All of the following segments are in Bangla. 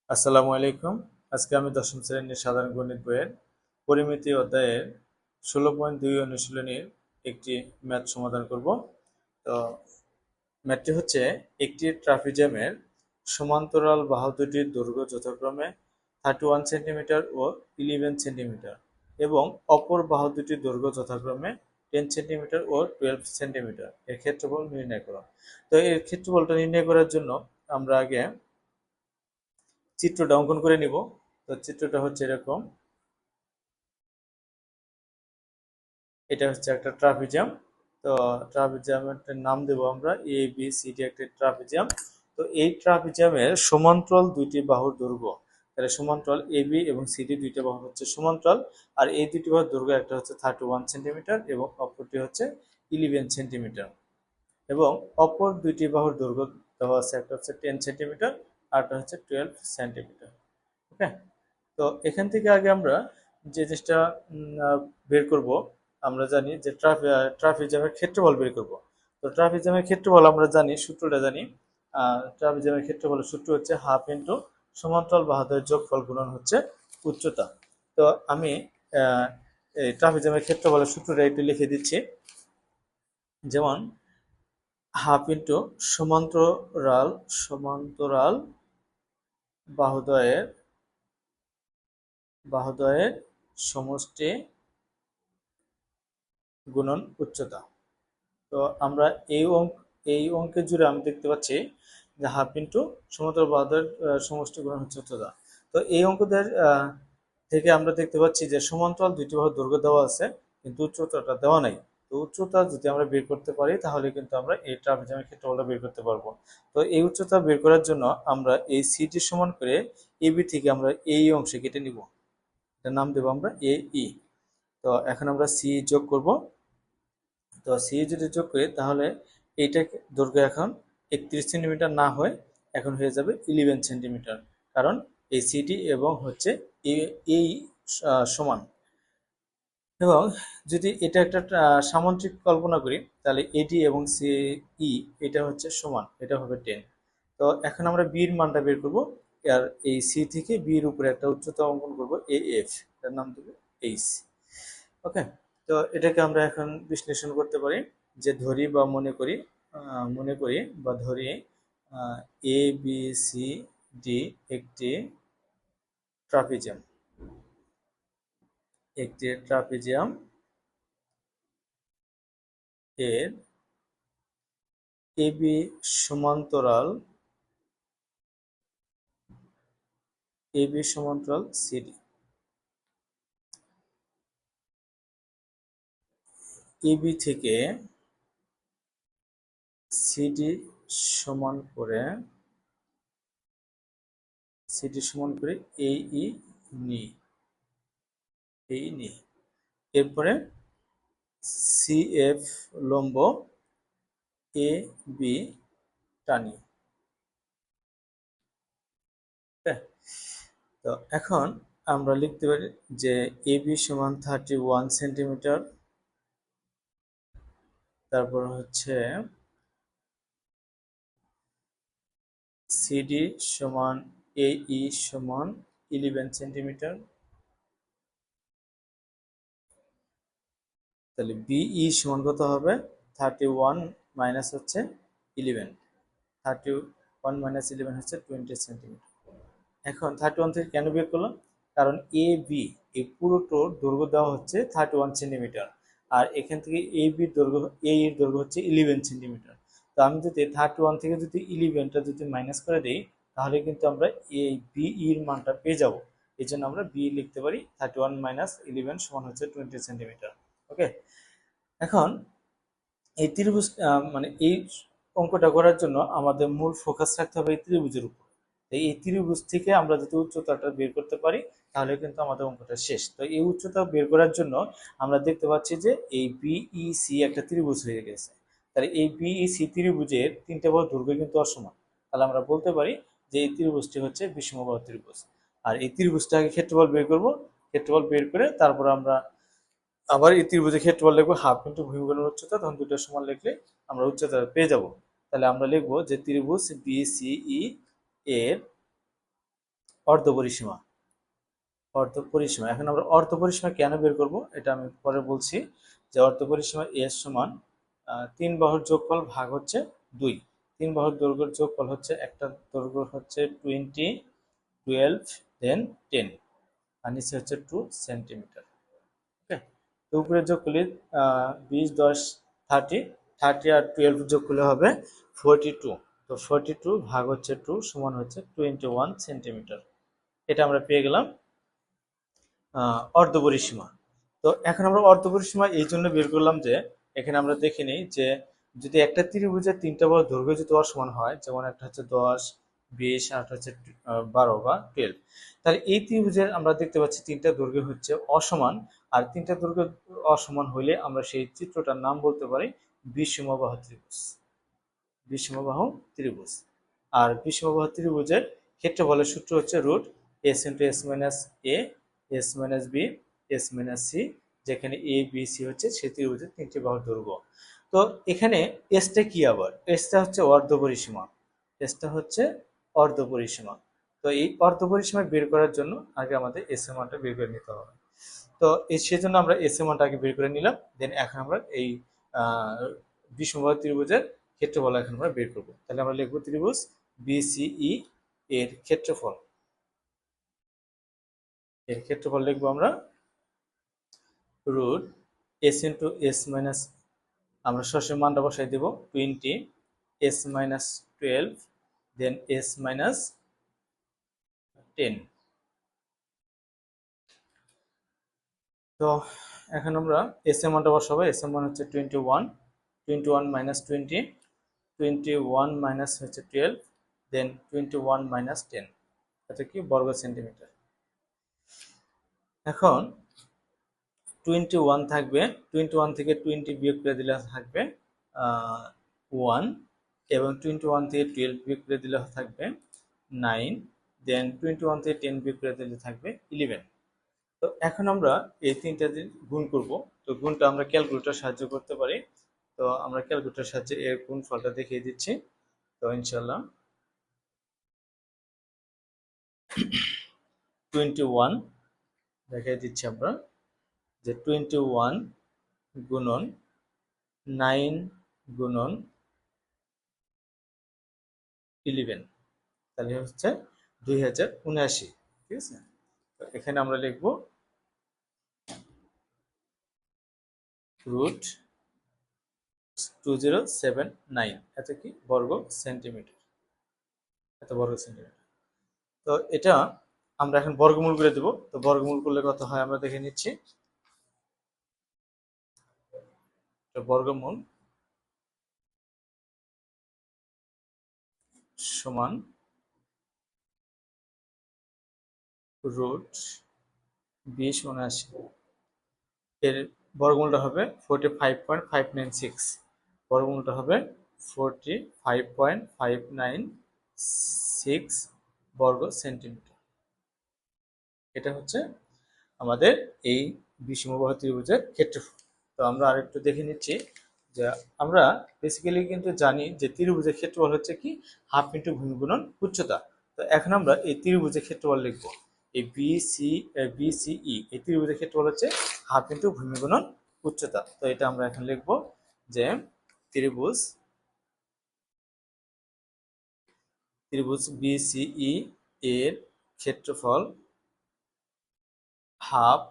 আসসালামু আলাইকুম। আজকে আমি দশম শ্রেণীর সাধারণ গণিত বইয়ের পরিমিতি অধ্যায়ের 16.2 অনুশীলনীর একটি ম্যাথ সমাধান করব। তো ম্যাথটি হচ্ছে একটি ট্রাপিজমের সমান্তরাল বাহু দুটির দৈর্ঘ্য যথাক্রমে 31 সেন্টিমিটার ও 11 সেন্টিমিটার এবং অপর বাহু দুটির দৈর্ঘ্য যথাক্রমে 10 সেন্টিমিটার ও 12 সেন্টিমিটার। এর ক্ষেত্রফল নির্ণয় করো। তো এর ক্ষেত্রফলটা নির্ণয় করার জন্য আমরা আগে চিত্রটা অঙ্কন করে নিব। তো চিত্রটা হচ্ছে এরকম। এটা হচ্ছে একটা ট্রাপিজিয়াম। তো ট্রাপিজিয়ামের নাম দেব আমরা এ বি সি ডি, একটা ট্রাপিজিয়াম। তো এই ট্রাপিজিয়ামের সমান্তরাল দুইটি বাহুর দৈর্ঘ্য, তাহলে সমান্তরাল এ বি এবং সিডি দুইটা বাহু হচ্ছে সমান্তরাল। আর এই দুটি বাহুর দৈর্ঘ্য একটা হচ্ছে 31 সেন্টিমিটার এবং অপরটি হচ্ছে 11 সেন্টিমিটার। এবং অপর দুইটি বাহুর দৈর্ঘ্য দেওয়া আছে, একটা হচ্ছে 10 সেন্টিমিটার আর একটা হচ্ছে 12 সেন্টিমিটার। ওকে। তো এখান থেকে আগে আমরা যে জিনিসটা বের করব, আমরা জানি যে ট্রাপিজিয়ামের ক্ষেত্রফল বের করব। তো ট্রাপিজিয়ামের ক্ষেত্রফল আমরা জানি, সূত্রটা জানি। ট্রাপিজিয়ামের ক্ষেত্রফলের সূত্র হচ্ছে হাফ ইন্টু সমান্তরাল বাহুদের যোগফল গুণন হচ্ছে উচ্চতা। তো আমি এই ট্রাপিজিয়ামের ক্ষেত্রফলের সূত্রটা একটু লিখে দিচ্ছি। যেমন হাফ ইন্টু সমান্তরাল সমান্তরাল বাহুদ্বয়ের বাহুদ্বয়ের সমষ্টি গুণন উচ্চতা। তো আমরা এই অঙ্কের জুড়ে আমি দেখতে পাচ্ছি যে হাফ ইন্টু সমান্তরাল বাহুদের সমষ্টি গুণন হচ্ছে উচ্চতা। তো এই অঙ্কদের থেকে আমরা দেখতে পাচ্ছি যে সমান্তরাল দুইটি বাহুর দৈর্ঘ্য দেওয়া আছে, কিন্তু উচ্চতাটা দেওয়া নাই। তো উচ্চতা যদি আমরা বের করতে পারি তাহলে কিন্তু আমরা এই ট্রাপিজিয়ামের ক্ষেত্রফলটা বের করতে পারবো। তো এই উচ্চতা বের করার জন্য আমরা এই সিটি সমান করে এবি থেকে আমরা এই অংশে কেটে নিব। এটার নাম দেবো আমরা এ ই। তো এখন আমরা সি যোগ করব। তো সি যদি যোগ করি তাহলে এইটা দৈর্ঘ্য এখন 31 সেন্টিমিটার না হয় এখন হয়ে যাবে 11 সেন্টিমিটার, কারণ এই সিডি এবং হচ্ছে এই সমান। এবং যদি এটা একটা সামুদ্রিক কল্পনা করি তাহলে এডি এবং সি ই এটা হচ্ছে সমান, এটা হবে 10। তো এখন আমরা বির মানটা বের করবো। আর এই সি থেকে বির উপরে একটা উচ্চতা অঙ্কন করবো এ এফ, এটার নাম দেবো এইচ। ওকে। তো এটাকে আমরা এখন বিশ্লেষণ করতে পারি যে ধরি বা মনে করি বা ধরি এ বি সি ডি একটি ট্রাপিজিয়াম। একটি ট্রাপিজিয়াম এর এবি সমান্তরাল সিডি। এবি থেকে সিডি সমান করে এই ই নি এরপরে সি এফ লম্ব এ বি টানি। তো এখন আমরা লিখতে পারি যে এ বি সমান 31 সেন্টিমিটার, তারপর হচ্ছে সিডি সমান এ ই সমান 11 সেন্টিমিটার। তাহলে বিই সমান কত হবে? 31 মাইনাস হচ্ছে 11, 31 মাইনাস 11 হচ্ছে 20 সেন্টিমিটার। এখন 31 থেকে কেন বের করলাম? কারণ এ বি এই পুরোটোর দৈর্ঘ্য দেওয়া হচ্ছে 31 সেন্টিমিটার, আর এখান থেকে এ বির দৈর্ঘ্য এর দৈর্ঘ্য হচ্ছে 11 সেন্টিমিটার। তো আমি যদি 31 থেকে যদি 11টা যদি মাইনাস করে দিই তাহলে কিন্তু আমরা এই বি এর মানটা পেয়ে যাব। এই জন্য আমরা বি লিখতে পারি 31 মাইনাস 11 সমান হচ্ছে 20 সেন্টিমিটার। ওকে। এখন এই ত্রিভুজ মানে এই অঙ্কটা করার জন্য আমাদের মূল ফোকাস রাখতে হবে এই ত্রিভুজের উপর। এই ত্রিভুজ থেকে আমরা যদি উচ্চতাটা বের করতে পারি তাহলে কিন্তু আমাদের অঙ্কটা শেষ। তো এই উচ্চতা বের করার জন্য আমরা দেখতে পাচ্ছি যে এই বিইসি একটা ত্রিভুজ হয়ে গেছে। তাহলে এই বিইসি ত্রিভুজের তিনটে বাহুর দৈর্ঘ্য কিন্তু অসমান। তাহলে আমরা বলতে পারি যে এই ত্রিভুজটি হচ্ছে বিষমবাহু ত্রিভুজ। আর এই ত্রিভুজটাকে ক্ষেত্রফল বের করব। ক্ষেত্রফল বের করে তারপর আমরা আবার এই ত্রিভুজের ক্ষেত্রফল লিখবো হাফ ইন্টু ভূমিকোণের উচ্চতা, তখন দুটো সমান লিখলে আমরা উচ্চতা পেয়ে যাব। তাহলে আমরা লিখবো যে ত্রিভুজ বিসিই এর অর্ধপরিসীমা। অর্ধপরিসীমা, এখন আমরা অর্ধপরিসীমা কেন বের করব এটা আমি পরে বলছি। যে অর্ধপরিসীমা এস সমান 3 বাহুর যোগফল ভাগ হচ্ছে 2। 3 বাহুর দৈর্ঘ্যের যোগফল হচ্ছে, একটা দৈর্ঘ্য হচ্ছে 20, 12, দেন 10, আর নিচে হচ্ছে 2 সেন্টিমিটার। ওকে, তো উপরে যোগ করলে 20, 10, 30, 30 আর 12 যোগ করলে হবে 42। তো 42 ভাগ হচ্ছে 2 সমান হচ্ছে 21 সেন্টিমিটার। এটা আমরা পেয়ে গেলাম অর্ধপরিসীমা। তো এখন আমরা অর্ধপরিসীমা এই জন্য বের করলাম যে এখানে আমরা দেখে নিই যে যদি একটা ত্রিভুজের 3টা বাহুর দৈর্ঘ্য যদি অসমান হয়, যেমন একটা হচ্ছে 10, 20 আর একটা হচ্ছে 12 বা 12, তাহলে এই ত্রিভুজের আমরা দেখতে পাচ্ছি 3টা দৈর্ঘ্য হচ্ছে অসমান। আর 3টা দৈর্ঘ্য অসমান হইলে আমরা সেই চিত্রটার নাম বলতে পারি বিষমবাহু ত্রিভুজ। বিষমবাহু ত্রিভুজ। আর বিষমবাহু ত্রিভুজের ক্ষেত্রফলের সূত্র হচ্ছে root S into S minus A, S minus B, S minus C, যেখানে এ বি সি হচ্ছে সেই ত্রিভুজের 3টি বাহুর দৈর্ঘ্য। তো এখানে এসটা কি, আবার এসটা হচ্ছে অর্ধপরিসীমা। এসটা হচ্ছে অর্ধপরিসীমা। তো এই অর্ধপরিসীমা বের করার জন্য আগে আমাদের এস এর মানটা বের করে নিতে হবে। তো সেজন্য আমরা এস এর মানটা আগে বের করে নিলাম, দেন এখন আমরা এই বিষমবাহু ত্রিভুজের ক্ষেত্রফল এখন আমরা বের করব। তাহলে আমরা লিখব ত্রিভুজ বিসিই এর ক্ষেত্রফল। এর ক্ষেত্রফল লিখবো আমরা root S into S minus, আমরা সরাসরি মানটা বসাই দেব 20, S minus 12, then S minus 10। তো এখন আমরা এস এর মানটা বসাবো। এস এর মান হচ্ছে 21, 21 মাইনাস 20, 21 মাইনাস হচ্ছে 12, দেন 21 মাইনাস 10, এটা কি বর্গ সেন্টিমিটার। এখন 21 থাকবে, 21 থেকে 20 বিয়োগ করে দিলে থাকবে 1, এবং 21 থেকে 12 বিয়োগ করে দিলে থাকবে 9, দেন 21 থেকে 10 বিয়োগ করে দিলে থাকবে 11। তো এখন আমরা এই তিনটা দিয়ে গুণ করব। তো গুণটা আমরা ক্যালকুলেটর সাহায্য করতে পারি। তো আমরা ক্যালকুলেটর সাহায্যে এর গুণফলটা দেখিয়ে দিচ্ছি। তো ইনশাআল্লাহ 21 দেখিয়ে দিচ্ছি আমরা, যে 21 গুণন 9 গুণন 11, তাহলে হচ্ছে 2079। ঠিক আছে, তো এখানে আমরা লিখব রুট 2079, এত কি বর্গ সেন্টিমিটার, এত বর্গ সেন্টিমিটার। তো এটা আমরা এখন বর্গমূল করে দেব। তো বর্গমূল করলে কত হয় আমরা দেখে নিচ্ছি। তো বর্গমূল সমান রুট 2079, এর বর্গমূলটা হবে 45.596, বর্গমূলটা হবে 45.596 বর্গ সেন্টিমিটার। এটা হচ্ছে আমাদের এই বিষমবাহু ত্রিভুজের ক্ষেত্রফল। তো আমরা আরেকটু দেখে নিচ্ছি যে আমরা বেসিক্যালি কিন্তু জানি যে ত্রিভুজের ক্ষেত্রফল হচ্ছে কি হাফ ইন্টু ভূমি গুণন উচ্চতা। তো এখন আমরা এই ত্রিভুজের ক্ষেত্রফল লিখব, এই বিসিই এই ত্রিভুজের ক্ষেত্রফল হচ্ছে হাফ ইন্টু ভূমি গুণন উচ্চতা। তো এটা আমরা এখন লিখব যে ত্রিভুজ বিসিই এর ক্ষেত্রফল হাফ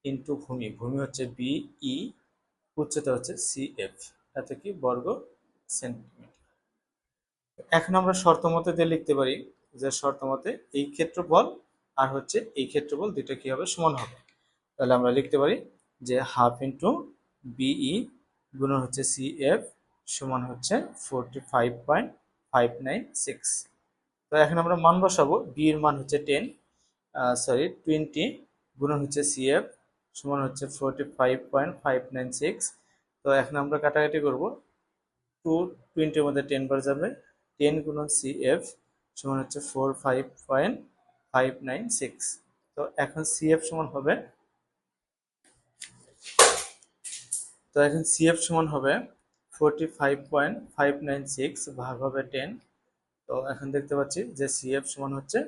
ইন্টু ভূমি, ভূমি হচ্ছে বিই, উচ্চতা হচ্ছে সিএফ, এত কি বর্গ সেন্টিমিটার। এখন আমরা শর্ত মতে দিয়ে লিখতে পারি যে শর্ত মতে এই ক্ষেত্রফল আর হচ্ছে এই ক্ষেত্রফল দুটো কি হবে, সমান হবে। তাহলে আমরা লিখতে পারি যে হাফ ইন্টু বিই গুণন হচ্ছে সিএফ সমান হচ্ছে 45.596। তো এখন আমরা মান বসাবো। বি এর মান হচ্ছে 20 গুণন হচ্ছে সিএফ সমান হচ্ছে 45.596। তো এখন আমরা কাটাকাটি করব, 220 মধ্যে 10 বার যাবে, 10 গুণন সিএফ সমান হচ্ছে 45.596। তো এখন সিএফ সমান হবে, তো এখন সিএফ সমান হবে 45.596 ভাগ হবে 10। তো এখন দেখতে পাচ্ছি যে সিএফ সমান হচ্ছে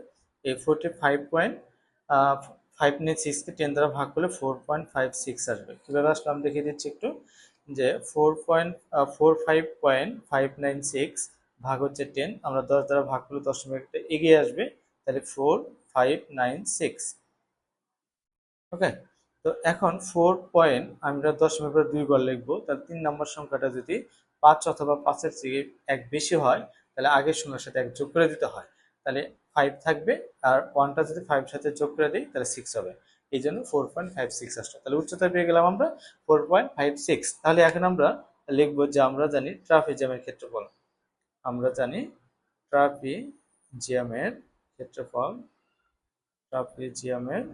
এই 45.596 কে 10 দ্বারা ভাগ করলে 4.56 আসবে। কিভাবে আসলে আমি দেখিয়ে দিচ্ছি একটু, যে 45.596 ভাগ হচ্ছে 10, আমরা 10 দ্বারা ভাগ করলে দশমিক একটা এগিয়ে আসবে, তাহলে 4596। ওকে, তো এখন 4 আমরা দশমিক পরে 2 বার লিখবো, তাহলে 3 নম্বর সংখ্যাটা যদি 5 অথবা 5-এর থেকে 1 বেশি হয়, তাহলে আগের সংখ্যার সাথে 1 যোগ করে দিতে হয়, তাহলে 5 থাকবে। আর 1টা যদি 5 এর সাথে যোগ করে দিই তাহলে 6 হবে। এই জন্য 4.56 আসলো। তাহলে উচ্চতা পেয়ে গেলাম আমরা 4.56। তাহলে এখন আমরা লিখবো যে আমরা জানি ট্রাপিজিয়ামের ক্ষেত্রফল। আমরা জানি ট্রাপিজিয়ামের ক্ষেত্রফল, ট্রাপিজিয়ামের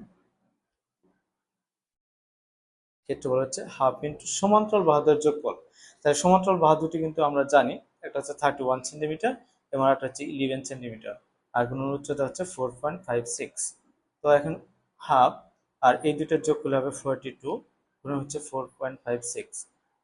ক্ষেত্রফল হচ্ছে হাফ ইন্টু সমান্তরাল বাহুদের যোগফল। তাই সমান্তরাল বাহু দুটি কিন্তু আমরা জানি, একটা হচ্ছে 31 সেন্টিমিটার এবং একটা হচ্ছে 11 সেন্টিমিটার, আর গুণের উচ্চতা হচ্ছে 4.56। তো এখন হাফ আর এই দুটোর যোগ করলে হবে 42 গুণন হচ্ছে 4.56।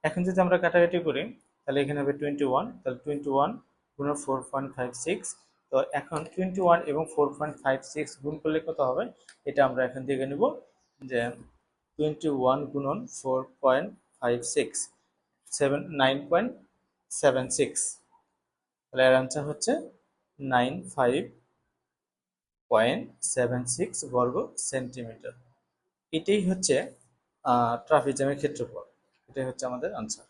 এখন যদি আমরা কাটাকাটি করি তাহলে এখানে হবে 21, তাহলে 21 গুণন 4.56। তো এখন 21 এবং 4.56 গুণ করলে কত হবে, এটা আমরা এখন দেখে নেব, যে 21 গুণন 4.56, 9.76। তাহলে এর আনসার হচ্ছে 95.76 বর্গ সেন্টিমিটার। এটাই হচ্ছে ট্রাপিজিয়ামের ক্ষেত্রফল। এটাই হচ্ছে আমাদের আনসার।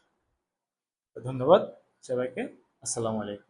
ধন্যবাদ সবাইকে। আসসালামু আলাইকুম।